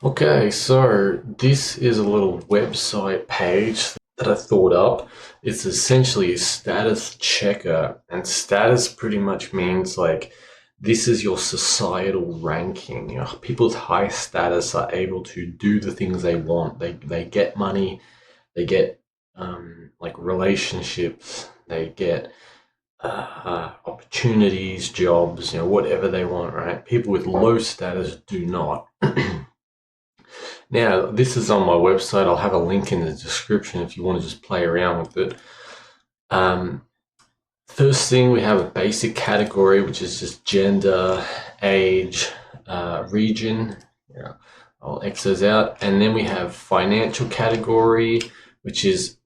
Okay, so this is a little website page that I thought up. It's essentially a status checker, and status pretty much means like this is your societal ranking. You know, people with high status are able to do the things they want. They get money, they get like relationships, they get opportunities, jobs, you know, whatever they want, right? People with low status do not. Now, this is on my website. I'll have a link in the description if you want to just play around with it. Um, First thing, we have a basic category, which is just gender, age, region. Yeah, I'll X those out. And then we have financial category, which has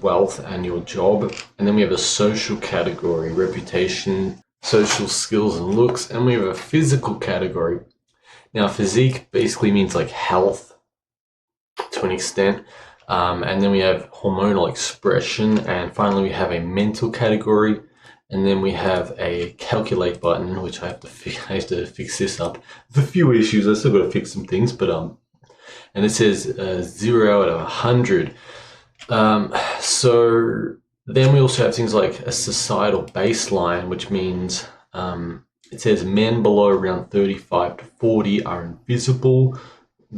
wealth and your job. And then we have a social category, reputation, social skills and looks. And we have a physical category. Now, physique basically means like health to an extent. And then we have hormonal expression. And finally, we have a mental category. And then we have a calculate button, which I have to fix this up. There's a few issues. I still got to fix some things, but and it says 0 out of 100. So then we also have things like a societal baseline, which means it says men below around 35 to 40 are invisible.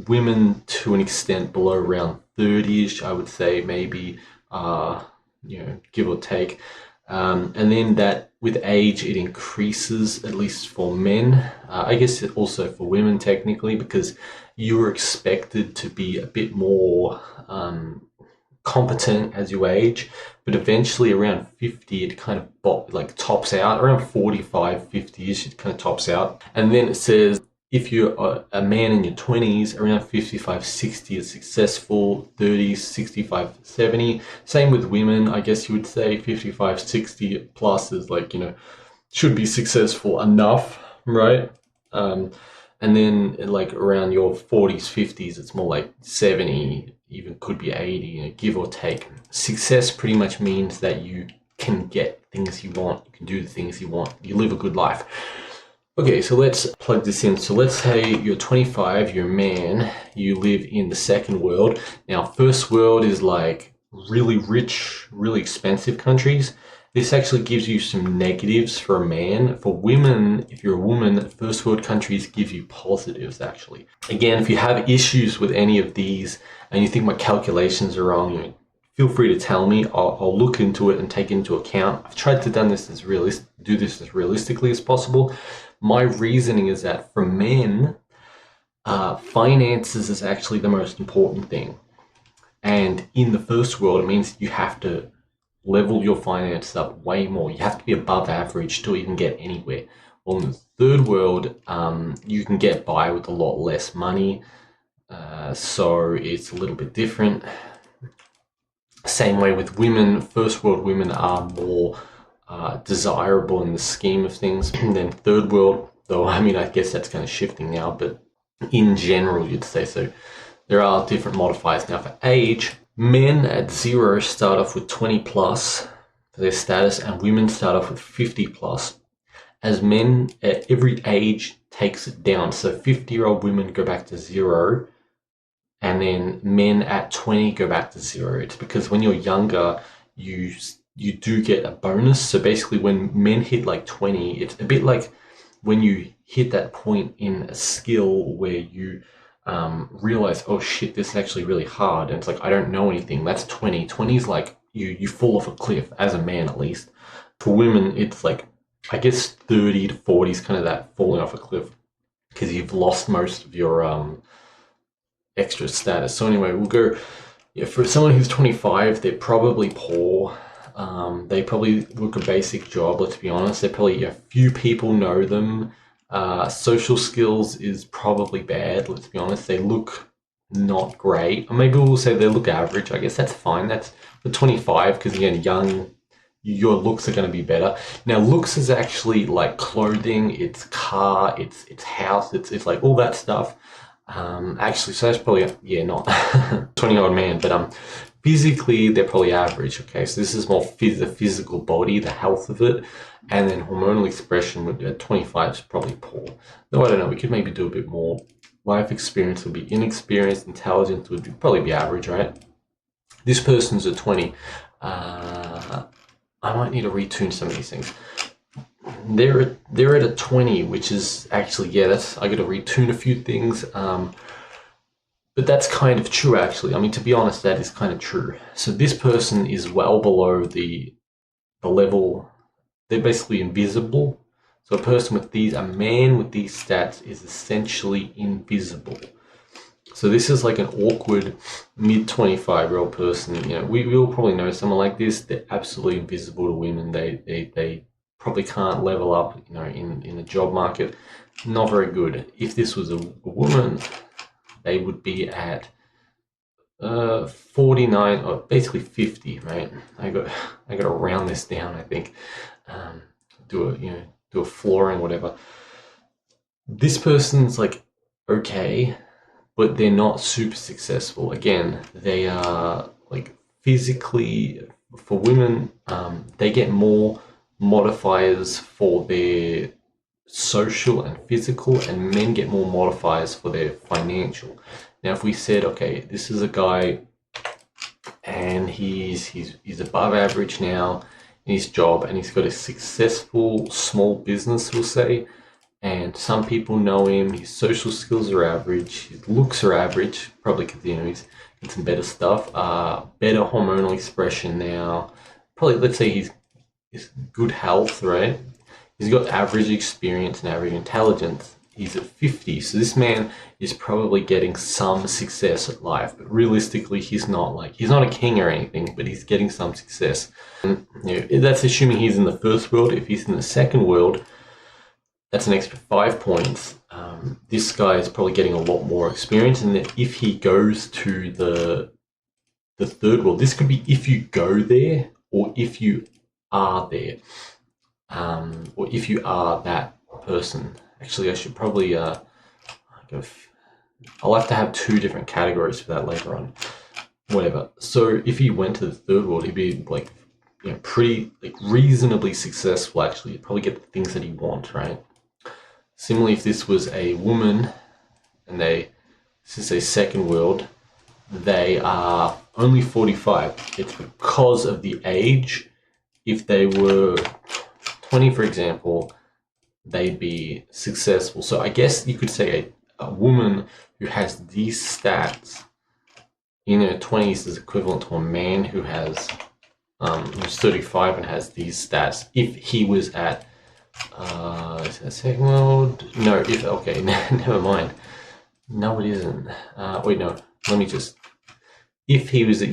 Women to an extent below around 30ish, I would say, maybe, give or take. And then that with age, it increases, at least for men. I guess also for women, technically, because you're expected to be a bit more competent as you age, but eventually around 50 it kind of like tops out. Around 45, 50ish it kind of tops out. And then it says if you're a man in your 20s, around 55, 60 is successful, 30s, 65, 70. Same with women, I guess you would say 55, 60 plus is like, should be successful enough, right? And then like around your 40s, 50s, it's more like 70, even could be 80, give or take. Success pretty much means that you can get things you want, you can do the things you want, you live a good life. Okay, so let's plug this in. So let's say you're 25, you're a man, you live in the second world. Now, first world is like really rich, really expensive countries. This actually gives you some negatives for a man. For women, if you're a woman, first world countries give you positives, actually. Again, if you have issues with any of these and you think my calculations are wrong, feel free to tell me. I'll look into it and take into account. I've tried to do this as realistically as possible. My reasoning is that for men, finances is actually the most important thing. And in the first world, it means you have to level your finances up way more. You have to be above average to even get anywhere. Well, in the third world, you can get by with a lot less money. So it's a little bit different. Same way with women. First world women are more desirable in the scheme of things than third world. Though, I mean, I guess that's kind of shifting now, but in general, you'd say so. There are different modifiers. Now, for age, men at 0 start off with 20 plus for their status, and women start off with 50 plus. As men at every age takes it down. So 50-year-old women go back to 0, and then men at 20 go back to 0. It's because when you're younger, you do get a bonus. So basically, when men hit like 20, it's a bit like when you hit that point in a skill where you realize, oh shit, this is actually really hard, and it's like, I don't know anything. That's 20. 20 is like you fall off a cliff, as a man at least. For women, it's like, I guess 30 to 40 is kind of that falling off a cliff, because you've lost most of your extra status. So anyway, we'll go, for someone who's 25, they're probably poor. They probably work a basic job, let's be honest. They're probably, a few people know them. Social skills is probably bad, let's be honest. They look not great. Or maybe we'll say they look average. I guess that's fine. That's for 25, because again, young, your looks are going to be better. Now, looks is actually like clothing, it's car, it's house, it's like all that stuff. Actually, so that's probably, not 20-year-old man, but physically they're probably average. Okay, so this is more the physical body, the health of it, and then hormonal expression at 25 is probably poor. Though I don't know, we could maybe do a bit more. life experience would be inexperienced, intelligence would probably be average, right? This person's a 20. I might need to retune some of these things. They're at a 20, which is actually, yeah, that's, I got to retune a few things. But that's kind of true, actually. I mean, to be honest, that is kind of true. So this person is well below the level. They're basically invisible. So a man with these stats is essentially invisible. So this is like an awkward mid 25-year-old person. You know, we all probably know someone like this. They're absolutely invisible to women. They probably can't level up, you know, in the job market. Not very good. If this was a woman, they would be at 49 or basically 50, right? I got to round this down, I think. Do a floor and whatever. This person's like okay, but they're not super successful. Again, they are like physically, for women, they get more modifiers for their social and physical, and men get more modifiers for their financial. Now, if we said, okay, this is a guy and he's above average now in his job, and he's got a successful small business, we'll say, and some people know him, his social skills are average, his looks are average, probably because, you know, he's got some better stuff, better hormonal expression now, probably, let's say he's good health, right? He's got average experience and average intelligence. He's at 50, so this man is probably getting some success at life, but realistically, he's not a king or anything, but he's getting some success. And, you know, that's assuming he's in the first world. If he's in the second world, that's an extra 5 points. This guy is probably getting a lot more experience, and if he goes to the third world, this could be if you go there or if you are there, or if you are that person. Actually, I should probably I'll have to have 2 different categories for that later on. Whatever. So if he went to the third world, he'd be like, you know, pretty like reasonably successful. Actually, he'd probably get the things that he wants, right? Similarly, if this was a woman and this is a second world, they are only 45. It's because of the age. If they were 20, for example, they'd be successful. So I guess you could say a woman who has these stats in her 20s is equivalent to a man who has who's 35 and has these stats. If he was at is that second world? No, okay, never mind. No, it isn't. Wait, no. Let me just. If he was at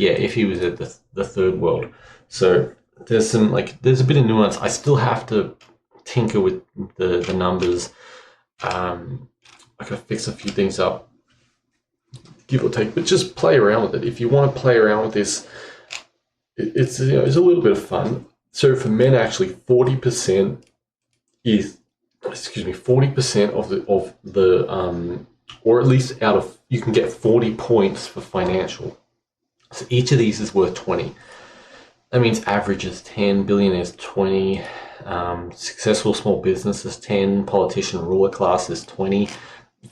the third world, so there's a bit of nuance. I still have to tinker with the numbers. I gotta fix a few things up, give or take, but just play around with it. If you want to play around with this, it's a little bit of fun. So for men, actually, 40% is 40% of the or at least out of, you can get 40 points for financial. So each of these is worth 20. That means average is 10, billionaires 20, successful small business is 10, politician ruler class is 20.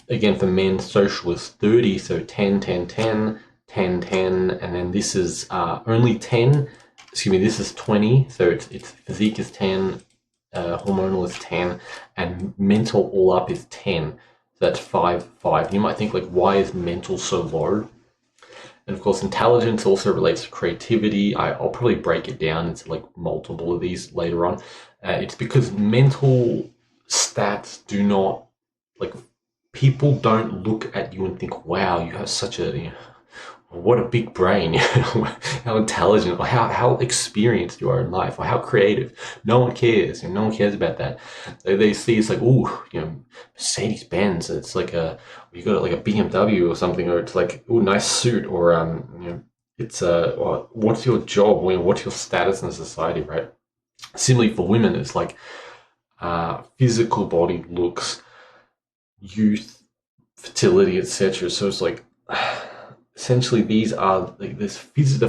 Again, for men, social is 30, so 10, 10, 10, 10, 10, and then this is only 10. Excuse me, this is 20, so it's physique is 10, hormonal is 10, and mental all up is 10. So that's 5, 5. You might think, like, why is mental so low? And of course, intelligence also relates to creativity. I'll probably break it down into like multiple of these later on. It's because mental stats do not, like, people don't look at you and think, wow, you have such a, what a big brain, how intelligent, or how experienced you are in life, or how creative. No one cares, no one cares about that. They see it's like, oh, Mercedes Benz. It's like you got like a BMW or something, or it's like, oh, nice suit, or it's what's your job? What's your status in society, right? Similarly for women, it's like physical body looks, youth, fertility, etc. So it's like. Essentially, these are like the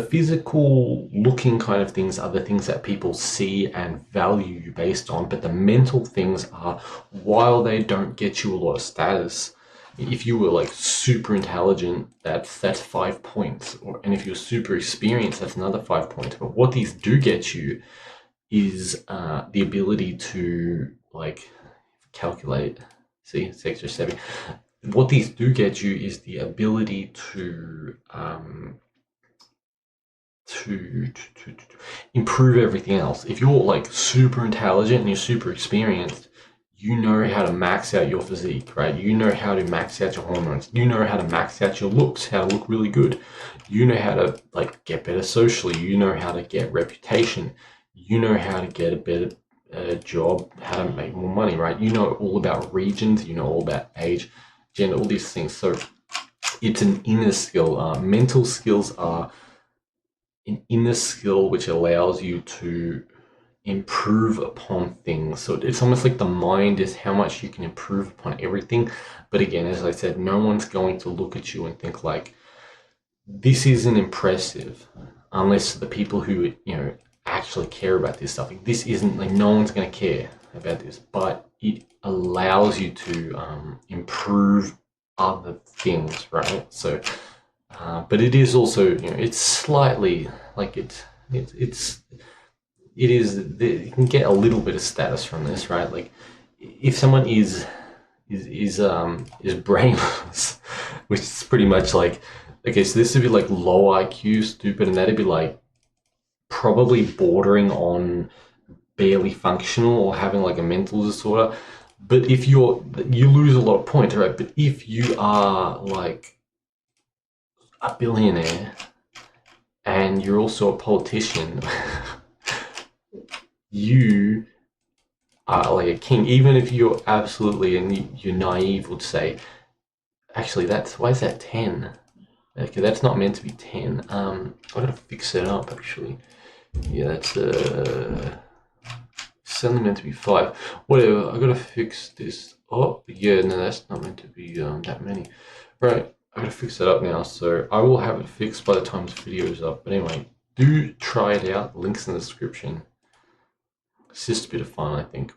physical looking kind of things are the things that people see and value you based on, but the mental things are, while they don't get you a lot of status, if you were like super intelligent, that's 5 points, and if you're super experienced, that's another 5 points. But what these do get you is the ability to like calculate. See, it's extra 7. What these do get you is the ability to improve everything else. If you're like super intelligent and you're super experienced, you know how to max out your physique, right? You know how to max out your hormones. You know how to max out your looks, how to look really good. You know how to like get better socially. You know how to get reputation. You know how to get a better job, how to make more money, right? You know all about regions. You know all about age, gender, all these things. So it's an inner skill. Mental skills are an inner skill which allows you to improve upon things. So it's almost like the mind is how much you can improve upon everything. But again, as I said, no one's going to look at you and think like, this isn't impressive, unless the people who, actually care about this stuff. Like, this isn't, like, no one's going to care about this, but it allows you to improve other things, right? So, but it is also, it's slightly like it is, you can get a little bit of status from this, right? Like, if someone is brainless, which is pretty much like, okay, so this would be like low IQ, stupid, and that'd be like probably bordering on barely functional or having like a mental disorder. But if you lose a lot of points, right? But if you are like a billionaire and you're also a politician, you are like a king. Even if you're absolutely, and you're naive, would say, actually, why is that 10? Okay, that's not meant to be 10. I gotta fix it up actually. Yeah, that's suddenly meant to be 5. Whatever, I gotta fix this. Oh, yeah, no, that's not meant to be that many. Right, I gotta fix that up now, so I will have it fixed by the time this video is up. But anyway, do try it out. Links in the description. It's just a bit of fun, I think.